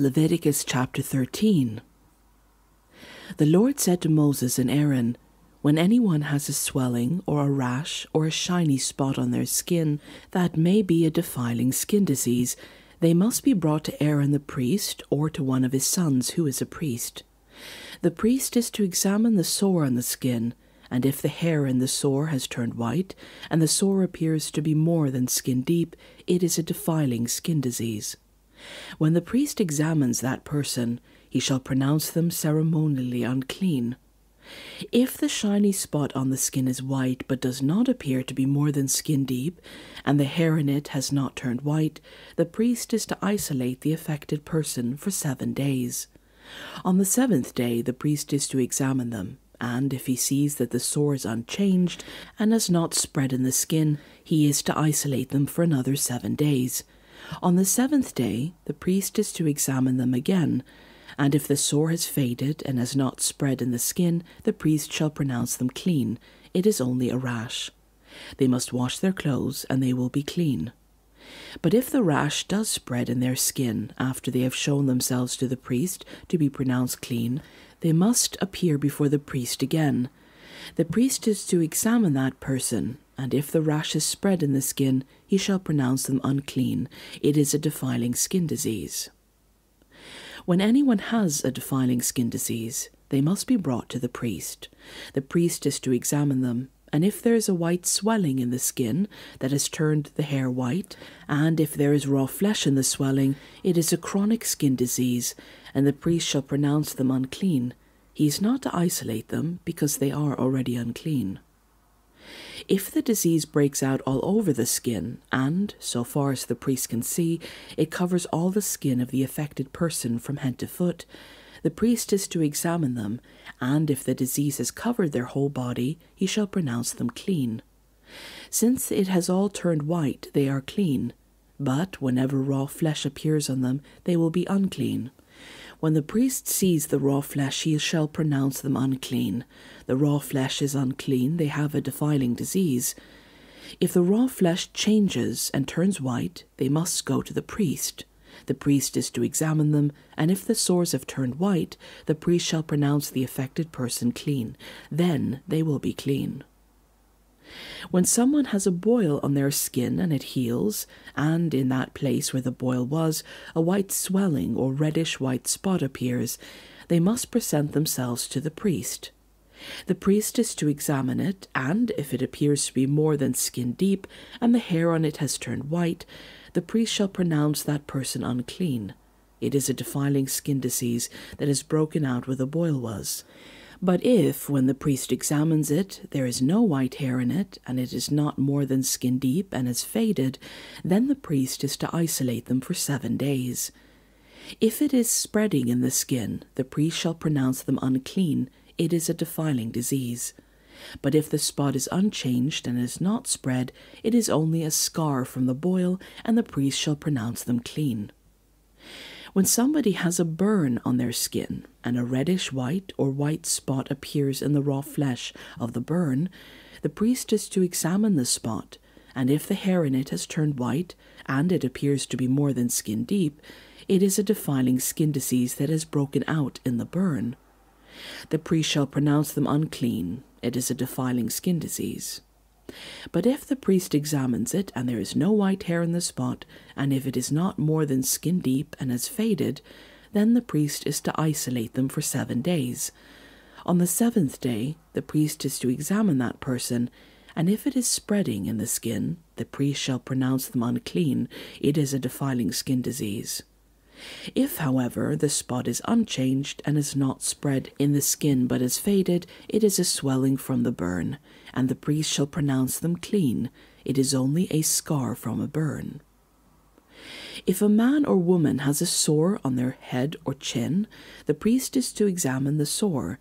Leviticus chapter 13. The Lord said to Moses and Aaron, "When anyone has a swelling or a rash or a shiny spot on their skin that may be a defiling skin disease, they must be brought to Aaron the priest or to one of his sons who is a priest. The priest is to examine the sore on the skin, and if the hair in the sore has turned white, and the sore appears to be more than skin deep, it is a defiling skin disease. When the priest examines that person, he shall pronounce them ceremonially unclean. If the shiny spot on the skin is white but does not appear to be more than skin deep, and the hair in it has not turned white, the priest is to isolate the affected person for 7 days. On the 7th day the priest is to examine them, and if he sees that the sore is unchanged and has not spread in the skin, he is to isolate them for another 7 days. On the 7th day the priest is to examine them again, and if the sore has faded and has not spread in the skin, the priest shall pronounce them clean. It is only a rash. They must wash their clothes, and they will be clean. But if the rash does spread in their skin after they have shown themselves to the priest to be pronounced clean, they must appear before the priest again. The priest is to examine that person, and if the rash is spread in the skin, he shall pronounce them unclean. It is a defiling skin disease. When anyone has a defiling skin disease, they must be brought to the priest. The priest is to examine them, and if there is a white swelling in the skin that has turned the hair white, and if there is raw flesh in the swelling, it is a chronic skin disease, and the priest shall pronounce them unclean. He is not to isolate them, because they are already unclean. If the disease breaks out all over the skin, and, so far as the priest can see, it covers all the skin of the affected person from head to foot, the priest is to examine them, and if the disease has covered their whole body, he shall pronounce them clean. Since it has all turned white, they are clean, but whenever raw flesh appears on them, they will be unclean. When the priest sees the raw flesh, he shall pronounce them unclean. The raw flesh is unclean, they have a defiling disease. If the raw flesh changes and turns white, they must go to the priest. The priest is to examine them, and if the sores have turned white, the priest shall pronounce the affected person clean. Then they will be clean. When someone has a boil on their skin and it heals, and in that place where the boil was, a white swelling or reddish-white spot appears, they must present themselves to the priest. The priest is to examine it, and if it appears to be more than skin deep, and the hair on it has turned white, the priest shall pronounce that person unclean. It is a defiling skin disease that has broken out where the boil was. But if, when the priest examines it, there is no white hair in it, and it is not more than skin deep and has faded, then the priest is to isolate them for 7 days. If it is spreading in the skin, the priest shall pronounce them unclean. It is a defiling disease. But if the spot is unchanged and is not spread, it is only a scar from the boil, and the priest shall pronounce them clean. When somebody has a burn on their skin, and a reddish white or white spot appears in the raw flesh of the burn, the priest is to examine the spot, and if the hair in it has turned white, and it appears to be more than skin deep, it is a defiling skin disease that has broken out in the burn. The priest shall pronounce them unclean. It is a defiling skin disease. But if the priest examines it, and there is no white hair in the spot, and if it is not more than skin deep and has faded, then the priest is to isolate them for 7 days. On the 7th day, the priest is to examine that person, and if it is spreading in the skin, the priest shall pronounce them unclean. It is a defiling skin disease. If, however, the spot is unchanged and has not spread in the skin but has faded, it is a swelling from the burn, and the priest shall pronounce them clean. It is only a scar from a burn. If a man or woman has a sore on their head or chin, the priest is to examine the sore,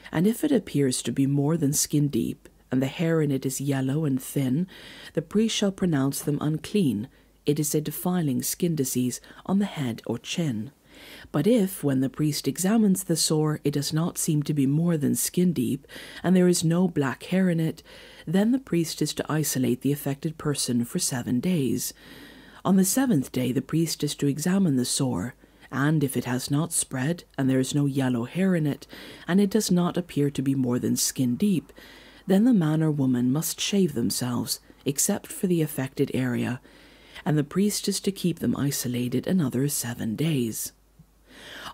and if it appears to be more than skin deep, and the hair in it is yellow and thin, the priest shall pronounce them unclean. It is a defiling skin disease on the head or chin. But if, when the priest examines the sore, it does not seem to be more than skin deep, and there is no black hair in it, then the priest is to isolate the affected person for 7 days. On the 7th day the priest is to examine the sore, and if it has not spread, and there is no yellow hair in it, and it does not appear to be more than skin deep, then the man or woman must shave themselves, except for the affected area, and the priest is to keep them isolated another 7 days.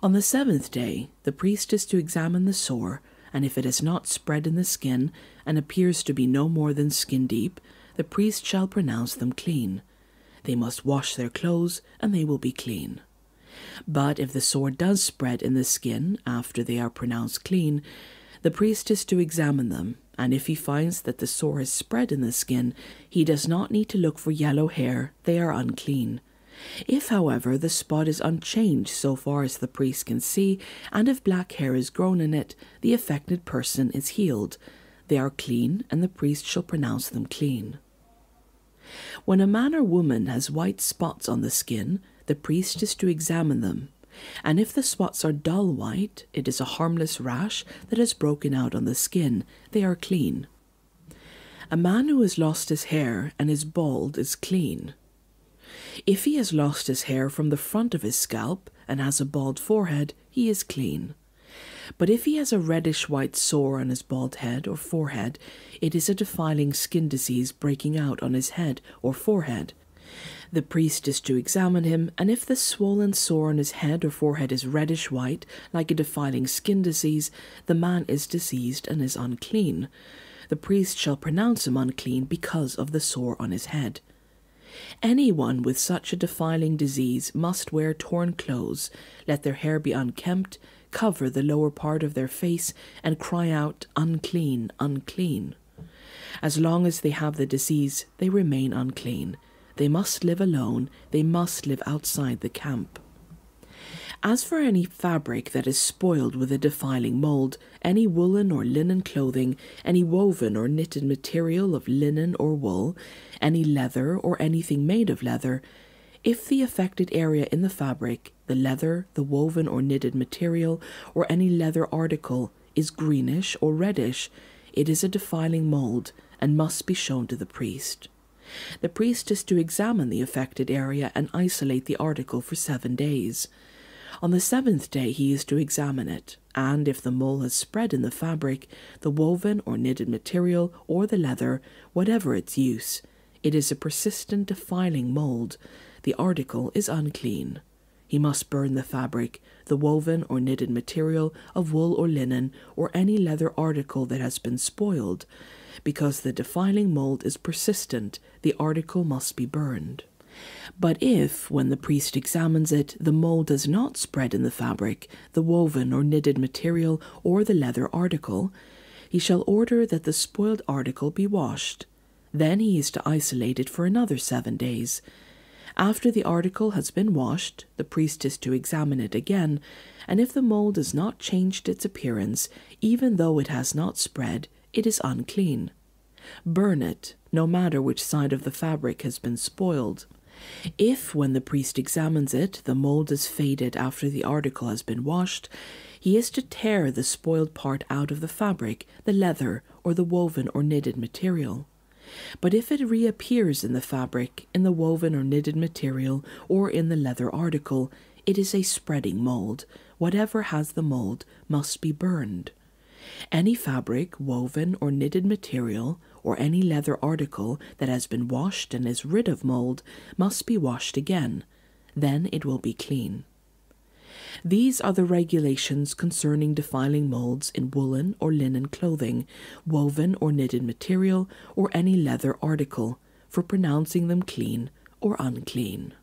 On the 7th day, the priest is to examine the sore, and if it has not spread in the skin, and appears to be no more than skin deep, the priest shall pronounce them clean. They must wash their clothes, and they will be clean. But if the sore does spread in the skin after they are pronounced clean, the priest is to examine them, and if he finds that the sore has spread in the skin, he does not need to look for yellow hair, they are unclean. If, however, the spot is unchanged so far as the priest can see, and if black hair is grown in it, the affected person is healed. They are clean, and the priest shall pronounce them clean. When a man or woman has white spots on the skin, the priest is to examine them, and if the spots are dull white, it is a harmless rash that has broken out on the skin. They are clean. A man who has lost his hair and is bald is clean. If he has lost his hair from the front of his scalp and has a bald forehead, he is clean. But if he has a reddish-white sore on his bald head or forehead, it is a defiling skin disease breaking out on his head or forehead. The priest is to examine him, and if the swollen sore on his head or forehead is reddish-white, like a defiling skin disease, the man is diseased and is unclean. The priest shall pronounce him unclean because of the sore on his head. Anyone with such a defiling disease must wear torn clothes, let their hair be unkempt, cover the lower part of their face, and cry out, "Unclean, unclean." As long as they have the disease, they remain unclean. They must live alone, they must live outside the camp. As for any fabric that is spoiled with a defiling mold, any woolen or linen clothing, any woven or knitted material of linen or wool, any leather or anything made of leather, if the affected area in the fabric, the leather, the woven or knitted material, or any leather article is greenish or reddish, it is a defiling mold and must be shown to the priest. The priest is to examine the affected area and isolate the article for 7 days. On the 7th day he is to examine it, and if the mole has spread in the fabric, the woven or knitted material, or the leather, whatever its use, it is a persistent defiling mold. The article is unclean. He must burn the fabric, the woven or knitted material of wool or linen, or any leather article that has been spoiled. Because the defiling mold is persistent, the article must be burned. But if, when the priest examines it, the mold does not spread in the fabric, the woven or knitted material, or the leather article, he shall order that the spoiled article be washed. Then he is to isolate it for another 7 days. After the article has been washed, the priest is to examine it again, and if the mold has not changed its appearance, even though it has not spread, it is unclean. Burn it, no matter which side of the fabric has been spoiled. If, when the priest examines it, the mold is faded after the article has been washed, he is to tear the spoiled part out of the fabric, the leather, or the woven or knitted material. But if it reappears in the fabric, in the woven or knitted material, or in the leather article, it is a spreading mold. Whatever has the mold must be burned. Any fabric, woven or knitted material, or any leather article that has been washed and is rid of mold must be washed again. Then it will be clean. These are the regulations concerning defiling molds in woolen or linen clothing, woven or knitted material, or any leather article, for pronouncing them clean or unclean.